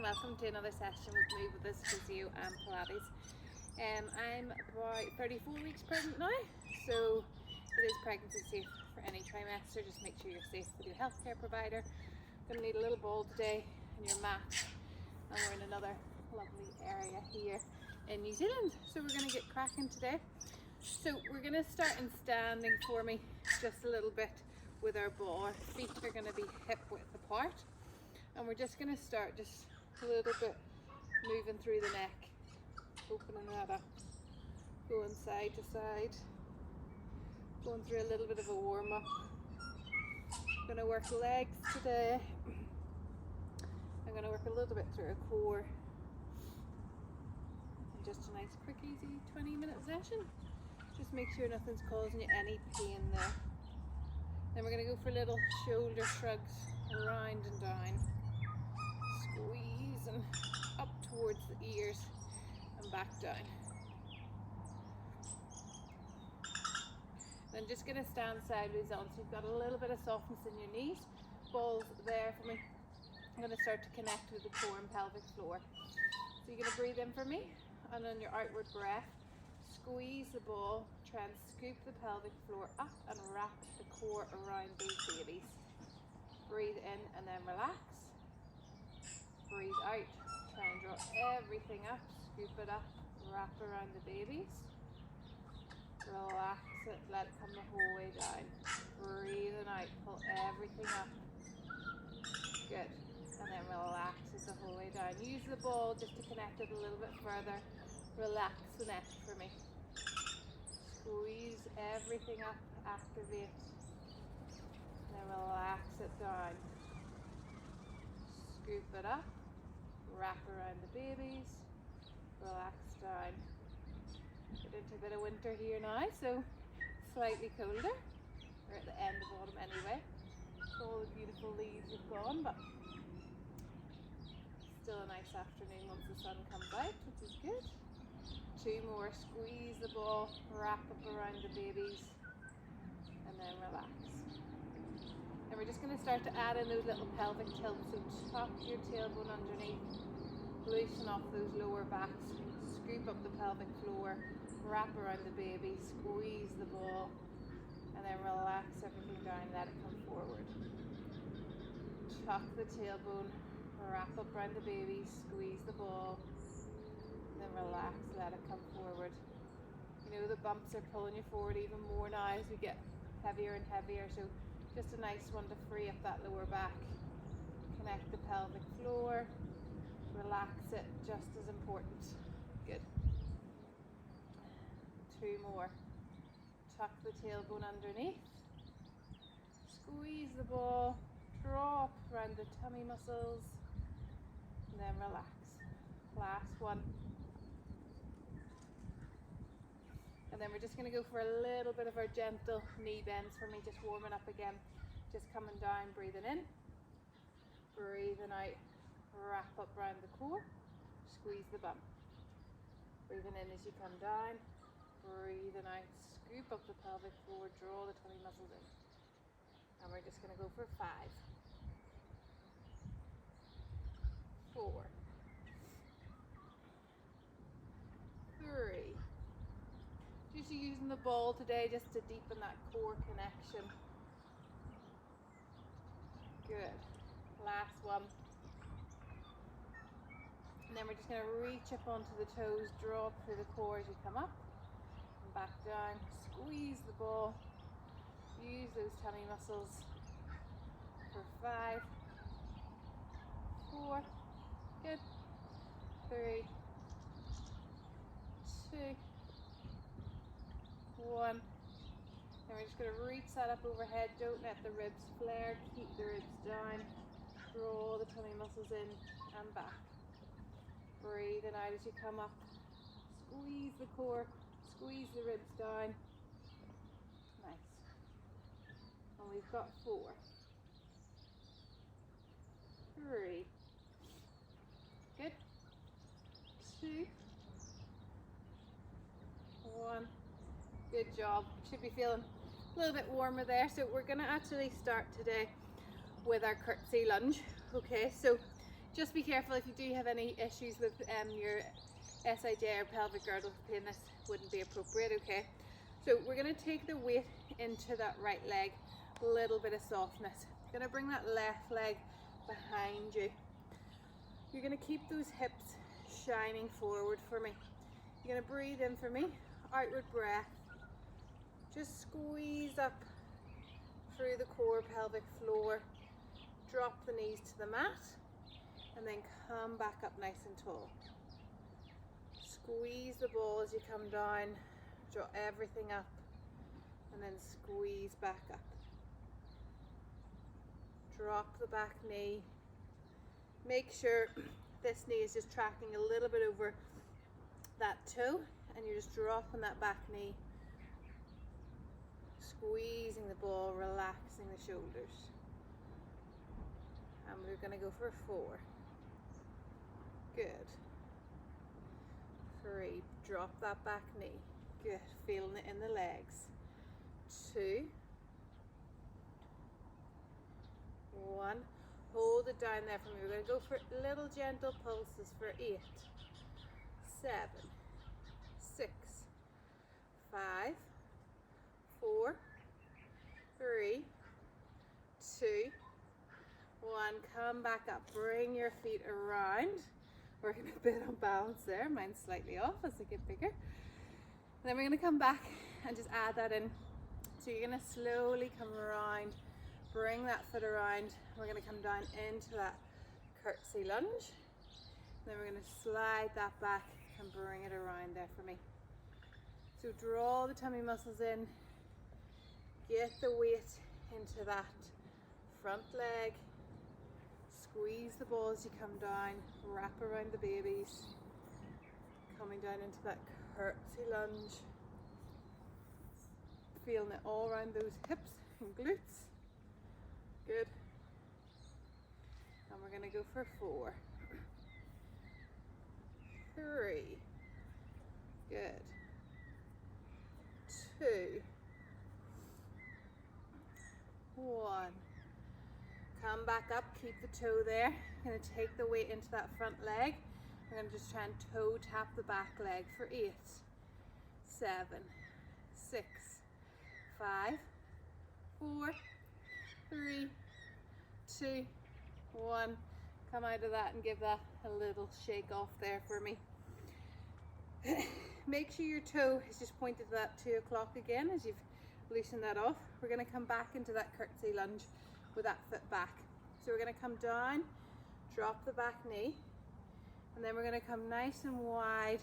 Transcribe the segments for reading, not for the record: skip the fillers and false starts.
welcome to another session with me with this physio and Pilates. I'm about 34 weeks pregnant now, so it is pregnancy safe for any trimester. Just make sure you're safe with your healthcare provider. Going to need a little ball today and your mat, and we're in another lovely area here in New Zealand, so we're going to get cracking today. So we're going to start in standing for me just a little bit with our ball. Our feet are going to be hip width apart, and we're just going to start just a little bit moving through the neck, opening that up, going side to side, going through a little bit of a warm-up. Going to work legs today. I'm going to work a little bit through our core, and just a nice quick easy 20-minute session. Just make sure nothing's causing you any pain there. Then we're going to go for little shoulder shrugs around and down, squeeze and up towards the ears and back down. Then just going to stand sideways on, so you've got a little bit of softness in your knees. Balls there for me. I'm going to start to connect with the core and pelvic floor. So you're going to breathe in for me, and on your outward breath, squeeze the ball, try and scoop the pelvic floor up and wrap the core around these babies. Breathe in and then relax. Breathe out, try and draw everything up, scoop it up, wrap around the babies. Relax it, let it come the whole way down. Breathing out, pull everything up. Good. And then relax it the whole way down. Use the ball just to connect it a little bit further. Relax the neck for me. Squeeze everything up, activate. And then relax it down. Scoop it up, wrap around the babies, relax down. Get into a bit of winter here now, so slightly colder. We're at the end of autumn anyway. All the beautiful leaves have gone, but still a nice afternoon once the sun comes out, which is good. Two more, squeeze the ball, wrap up around the babies, and then relax. And we're just going to start to add in those little pelvic tilts, so tuck your tailbone underneath, loosen off those lower backs, scoop up the pelvic floor, wrap around the baby, squeeze the ball, and then relax everything down, let it come forward. Tuck the tailbone, wrap up around the baby, squeeze the ball, and then relax, let it come forward. You know the bumps are pulling you forward even more now as we get heavier and heavier, so just a nice one to free up that lower back. Connect the pelvic floor, relax it, just as important. Good. Two more. Tuck the tailbone underneath, squeeze the ball, draw up around the tummy muscles, and then relax. Last one. And then we're just going to go for a little bit of our gentle knee bends for me, just warming up again. Just coming down, breathing in, breathing out, wrap up around the core, squeeze the bum. Breathing in as you come down, breathing out, scoop up the pelvic floor, draw the tummy muscles in. And we're just going to go for 5, 4, 3. Just using the ball today just to deepen that core connection. Good. Last one. And then we're just going to reach up onto the toes, draw up through the core as you come up, and back down. Squeeze the ball. Use those tummy muscles for 5, 4, good, 3, 2, 1. And we're just going to reach that up overhead. Don't let the ribs flare. Keep the ribs down. Draw the tummy muscles in and back. Breathing out as you come up. Squeeze the core. Squeeze the ribs down. Nice. And we've got 4, 3. Good. 2, 1. Good job. Should be feeling a little bit warmer there. So we're going to actually start today with our curtsy lunge. Okay, so Just be careful if you do have any issues with your SIJ or pelvic girdle pain, this wouldn't be appropriate, okay? So we're going to take the weight into that right leg, a little bit of softness. Going to bring that left leg behind you. You're going to keep those hips shining forward for me. You're going to breathe in for me, outward breath. Just squeeze up through the core, pelvic floor. Drop the knees to the mat and then come back up nice and tall. Squeeze the ball as you come down, draw everything up and then squeeze back up. Drop the back knee. Make sure this knee is just tracking a little bit over that toe and you're just dropping that back knee. Squeezing the ball, relaxing the shoulders. And we're going to go for 4. Good. 3. Drop that back knee. Good. Feeling it in the legs. 2. 1. Hold it down there for me. We're going to go for little gentle pulses for 8, 7, 6, 5, 4, 3, 2, 1. Come back up. Bring your feet around. Working a bit on balance there. Mine's slightly off as I get bigger. And then we're going to come back and just add that in. So you're going to slowly come around. Bring that foot around. We're going to come down into that curtsy lunge. Then we're going to slide that back and bring it around there for me. So draw the tummy muscles in. Get the weight into that front leg. Squeeze the ball as you come down. Wrap around the babies. Coming down into that curtsy lunge. Feeling it all around those hips and glutes. Good. And we're going to go for 4, 3. Good. 2, 1. Come back up, keep the toe there. I'm going to take the weight into that front leg. I'm going to just try and toe tap the back leg for 8, 7, 6, 5, 4, 3, 2, 1. Come out of that and give that a little shake off there for me. Make sure your toe is just pointed to that 2 o'clock again as you've loosened that off. We're going to come back into that curtsy lunge with that foot back. So we're going to come down, drop the back knee, and then we're going to come nice and wide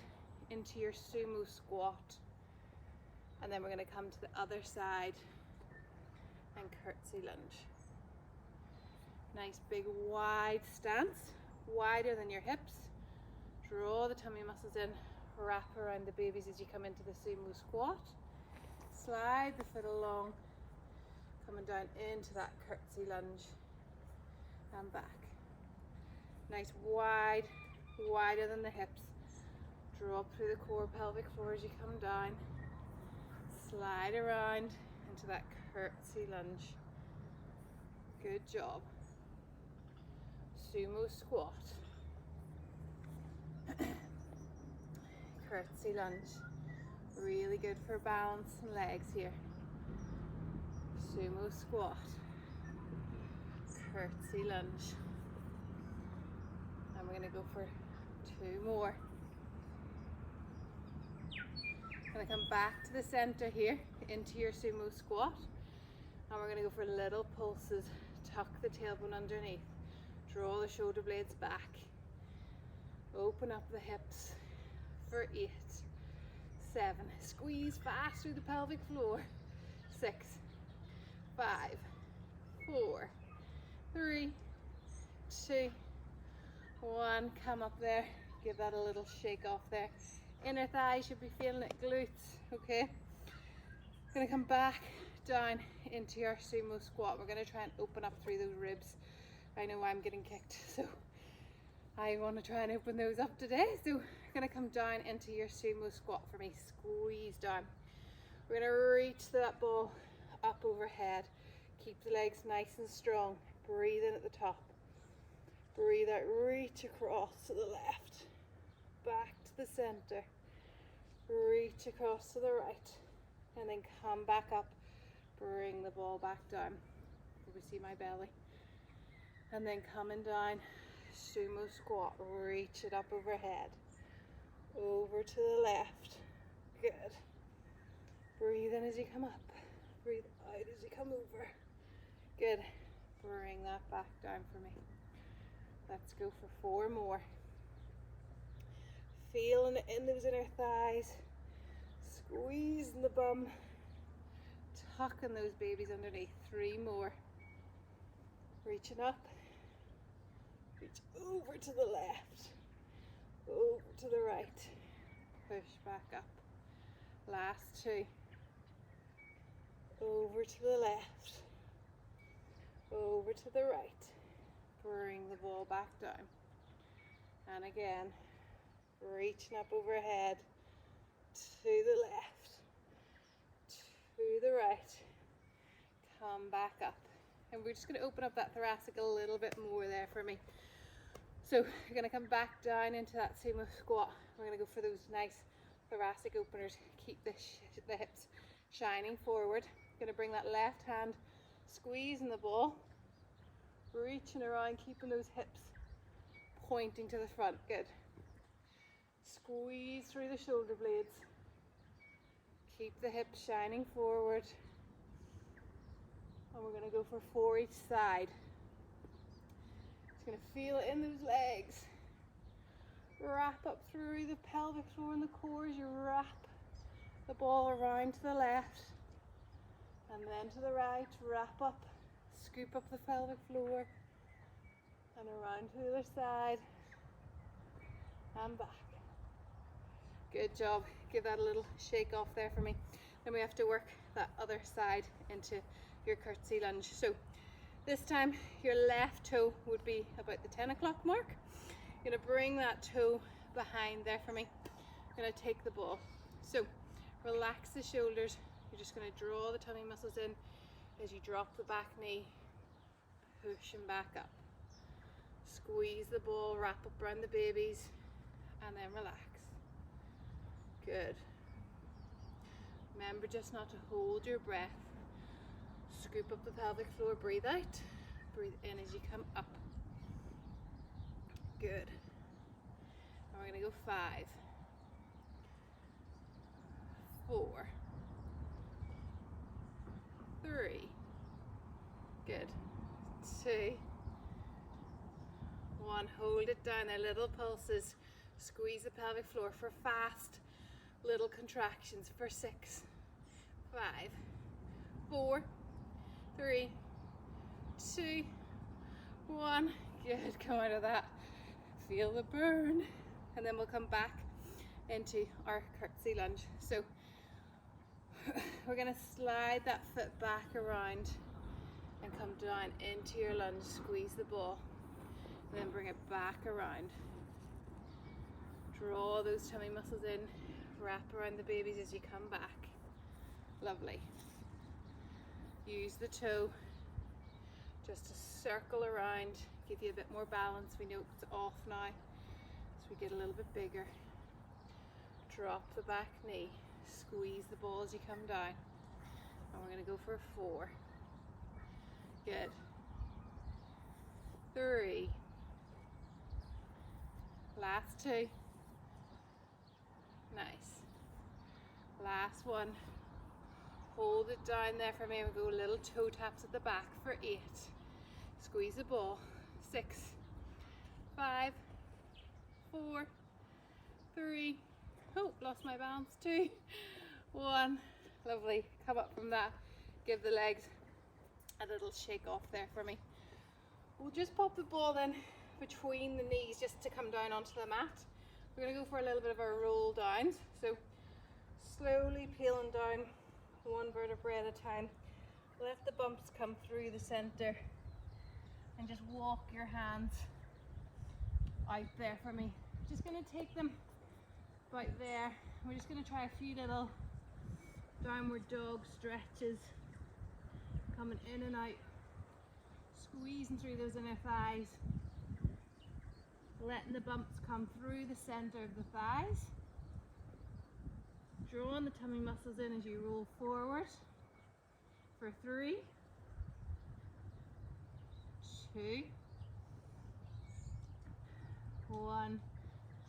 into your sumo squat. And then we're going to come to the other side and curtsy lunge. Nice big wide stance, wider than your hips. Draw the tummy muscles in, wrap around the babies as you come into the sumo squat. Slide the foot along, coming down into that curtsy lunge and back. Nice wide, wider than the hips. Drop through the core, pelvic floor as you come down. Slide around into that curtsy lunge. Good job. Sumo squat. Curtsy lunge. Really good for balance and legs here. Sumo squat. Curtsy lunge. And we're going to go for 2 more. Going to come back to the center here into your sumo squat. And we're going to go for little pulses. Tuck the tailbone underneath. Draw the shoulder blades back. Open up the hips for 8, 7. Squeeze fast through the pelvic floor. 6, 5, 4, 3, 2, 1. Come up there. Give that a little shake off there. Inner thigh should be feeling it. Glutes. Okay. Going to come back down into your sumo squat. We're going to try and open up through those ribs. I know I'm getting kicked, so I want to try and open those up today. So we're going to come down into your sumo squat for me. Squeeze down. We're going to reach that ball up overhead. Keep the legs nice and strong. Breathe in at the top. Breathe out, reach across to the left, back to the center, reach across to the right, and then come back up, bring the ball back down. You can see my belly. And then coming down, sumo squat, reach it up overhead, over to the left, good. Breathe in as you come up, breathe out as you come over, good. Bring that back down for me. Let's go for 4 more. Feeling it in those inner thighs, squeezing the bum, tucking those babies underneath. 3 more. Reaching up, reach over to the left, over to the right, push back up. Last 2. Over to the left, over to the right, bring the ball back down. And again, reaching up overhead, to the left, to the right, come back up. And we're just going to open up that thoracic a little bit more there for me. So you're going to come back down into that sumo squat. We're going to go for those nice thoracic openers. Keep the hips shining forward. Going to bring that left hand, squeezing the ball, reaching around, keeping those hips pointing to the front. Good. Squeeze through the shoulder blades. Keep the hips shining forward. And we're going to go for 4 each side. Just going to feel it in those legs. Wrap up through the pelvic floor and the core as you wrap the ball around to the left. And then to the right, wrap up, scoop up the pelvic floor. And around to the other side. And back. Good job. Give that a little shake off there for me. Then we have to work that other side into your curtsy lunge. So this time your left toe would be about the 10 o'clock mark. You're going to bring that toe behind there for me. I'm going to take the ball. So relax the shoulders. You're just going to draw the tummy muscles in as you drop the back knee, pushing back up. Squeeze the ball, wrap up around the babies, and then relax. Good. Remember just not to hold your breath. Scoop up the pelvic floor, breathe out. Breathe in as you come up. Good. And we're going to go 5, 4, 3. Good. 2, 1. Hold it down there, little pulses. Squeeze the pelvic floor for fast little contractions for 6, 5, 4, 3, 2, 1. Good. Come out of that. Feel the burn. And then we'll come back into our curtsy lunge. So we're going to slide that foot back around and come down into your lunge. Squeeze the ball. And then bring it back around. Draw those tummy muscles in. Wrap around the babies as you come back. Lovely. Use the toe just to circle around, give you a bit more balance. We know it's off now, so we get a little bit bigger. Drop the back knee, squeeze the ball as you come down. And we're going to go for 4. Good. 3. Last 2. Nice. Last 1. Hold it down there for me. We'll go little toe taps at the back for 8. Squeeze the ball. 6, 5, 4, 3. Oh, lost my balance. 2, 1. Lovely. Come up from that. Give the legs a little shake off there for me. We'll just pop the ball then between the knees just to come down onto the mat. We're going to go for a little bit of our roll downs. So slowly peeling down 1 vertebrae at a time. Let the bumps come through the center and just walk your hands out there for me. Just going to take them about there. We're just going to try a few little downward dog stretches, coming in and out, squeezing through those inner thighs. letting the bumps come through the center of the thighs. Drawing the tummy muscles in as you roll forward for 3, 2, 1.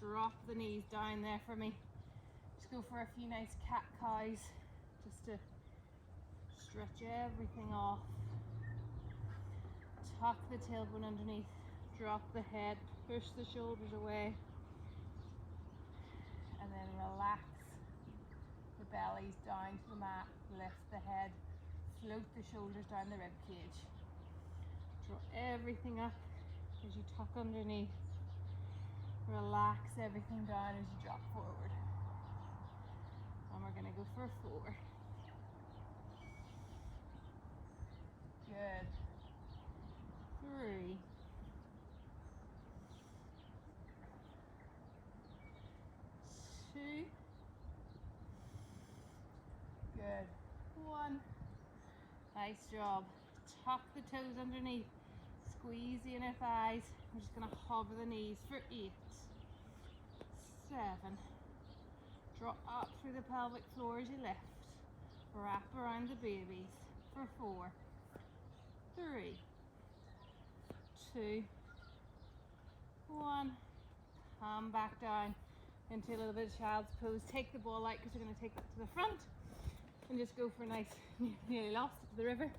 Drop the knees down there for me. Just go for a few nice cat cows just to stretch everything off. Tuck the tailbone underneath, drop the head, push the shoulders away, and then relax the bellies down to the mat, lift the head, float the shoulders down the rib cage. Draw everything up as you tuck underneath. Relax everything down as you drop forward. And we're going to go for 4. Good. 3. 2. Good. 1. Nice job. Tuck the toes underneath. Squeeze the inner thighs. We're just going to hover the knees for 8. 7. Draw up through the pelvic floor as you lift. Wrap around the babies for 4. 3. 2. 1. Come back down into a little bit of child's pose. Take the ball out because you're going to take that to the front. And just go for a nice, nearly lost it to the river.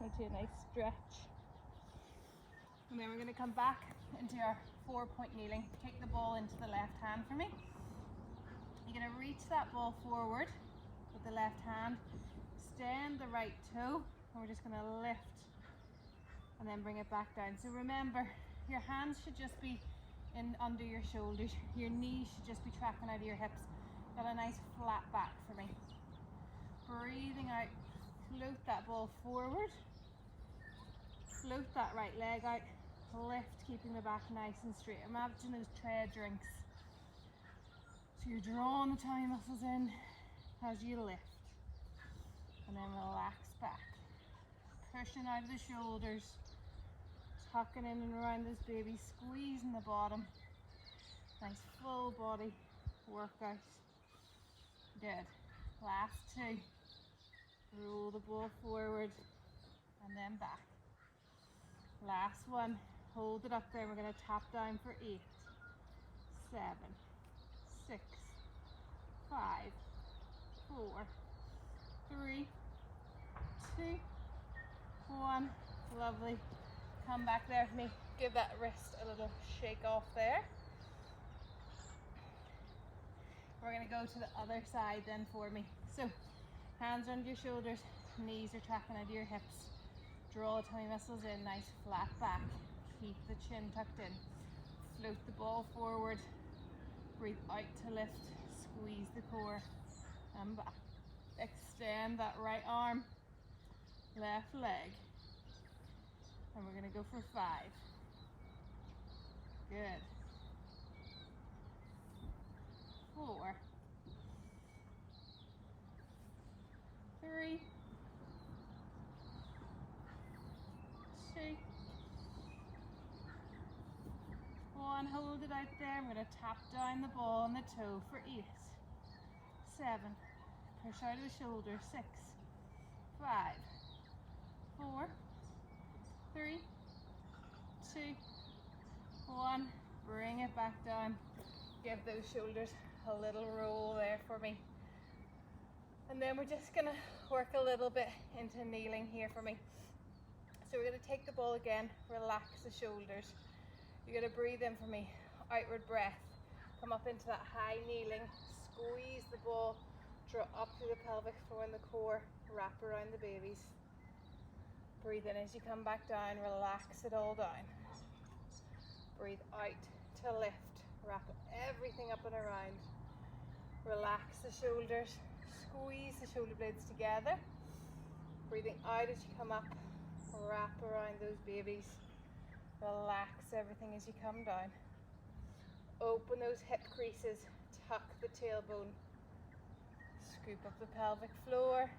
Into a nice stretch. And then we're going to come back into our 4-point kneeling. Take the ball into the left hand for me. You're going to reach that ball forward with the left hand. Extend the right toe. And we're just going to lift and then bring it back down. So remember, your hands should just be in under your shoulders. Your knees should just be tracking out of your hips. Got a nice flat back for me. Breathing out, float that ball forward. Float that right leg out. Lift, keeping the back nice and straight. Imagine those tread drinks. So you're drawing the tummy muscles in as you lift. And then relax back. Pushing out of the shoulders. Tucking in and around this baby. Squeezing the bottom. Nice full body workout. Good. Last 2. Roll the ball forward and then back. Last 1. Hold it up there. We're going to tap down for 8, 7, 6, 5, 4, 3, 2, 1. Lovely. Come back there for me. Give that wrist a little shake off there. We're going to go to the other side then for me. So, hands under your shoulders, knees are tracking out of your hips. Draw the tummy muscles in, nice flat back. Keep the chin tucked in. Float the ball forward. Breathe out to lift. Squeeze the core and back. Extend that right arm, left leg. And we're going to go for 5. Good. 4. 3. 2. 1. Hold it out there. I'm going to tap down the ball on the toe for 8. 7. Push out of the shoulder. 6. 5. 4. 3. 2. 1. Bring it back down. Give those shoulders a little roll there for me. And then we're just going to work a little bit into kneeling here for me. So we're going to take the ball again, relax the shoulders. You're going to breathe in for me, outward breath. Come up into that high kneeling, squeeze the ball, draw up through the pelvic floor and the core, wrap around the babies. Breathe in as you come back down, relax it all down. Breathe out to lift, wrap everything up and around. Relax the shoulders, squeeze the shoulder blades together. Breathing out as you come up, wrap around those babies. Relax everything as you come down. Open those hip creases, tuck the tailbone. Scoop up the pelvic floor.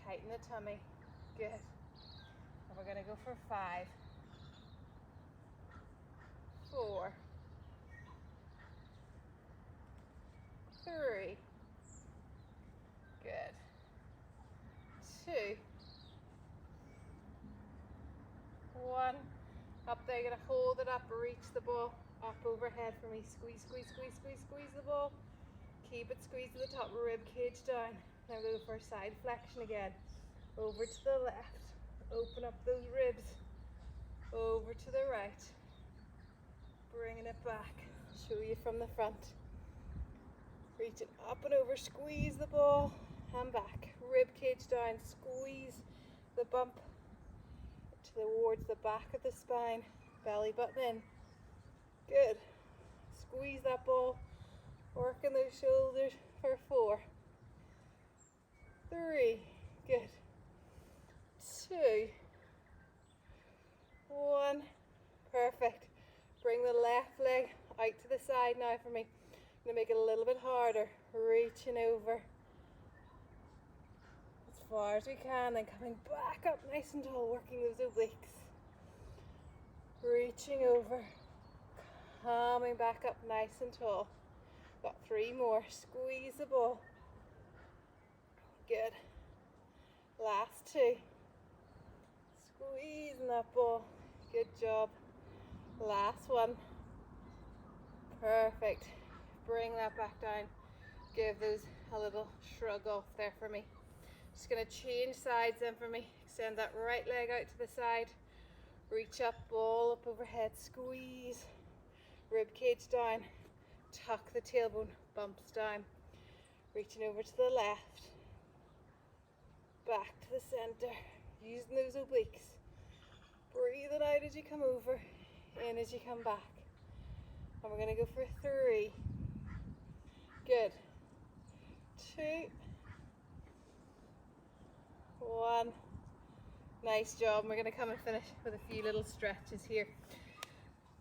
Tighten the tummy. Good. And we're going to go for 5, up, reach the ball up overhead for me. Squeeze, squeeze, squeeze, squeeze, squeeze the ball. Keep it squeezed to the top, rib cage down. Now go for a side flexion again. Over to the left. Open up those ribs. Over to the right. Bringing it back. Show you from the front. Reach it up and over, squeeze the ball, and back. Rib cage down, squeeze the bump towards the back of the spine. Belly button in. Good. Squeeze that ball. Working those shoulders for 4, 3, good. 2, 1, perfect. Bring the left leg out to the side now for me. I'm going to make it a little bit harder. Reaching over as far as we can, then coming back up nice and tall, working those obliques. Reaching over, coming back up nice and tall. Got 3 more. Squeeze the ball. Good. Last 2. Squeezing that ball. Good job. Last one. Perfect. Bring that back down. Give those a little shrug off there for me. Just going to change sides then for me. Extend that right leg out to the side. Reach up, ball up overhead. Squeeze. Rib cage down. Tuck the tailbone, bumps down. Reaching over to the left. Back to the center. Using those obliques. Breathe it out as you come over. In as you come back. And we're going to go for 3. Good. 2. 1. Nice job. We're going to come and finish with a few little stretches here.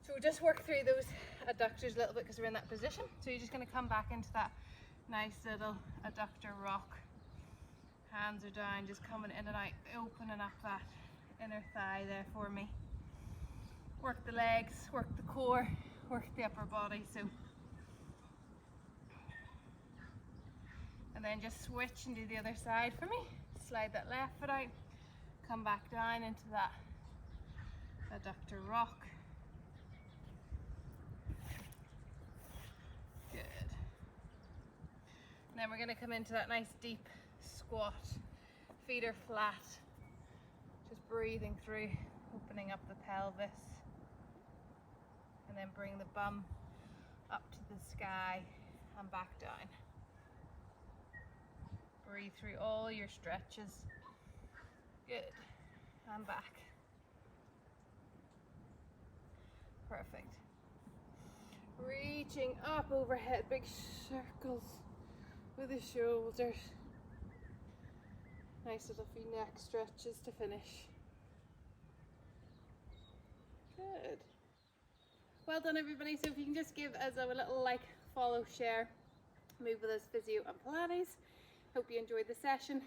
So we'll just work through those adductors a little bit because we're in that position. So you're just going to come back into that nice little adductor rock. Hands are down, just coming in and out, opening up that inner thigh there for me. Work the legs, work the core, work the upper body. So, and then just switch and do the other side for me. Slide that left foot out, come back down into that adductor rock. Good. And then we're going to come into that nice deep squat. Feet are flat. Just breathing through, opening up the pelvis. And then bring the bum up to the sky and back down. Breathe through all your stretches. Good. And back. Perfect. Reaching up overhead, big circles with the shoulders. Nice little few neck stretches to finish. Good. Well done everybody. So if you can just give us a little like, follow, share, move with us physio and Pilates. Hope you enjoyed the session.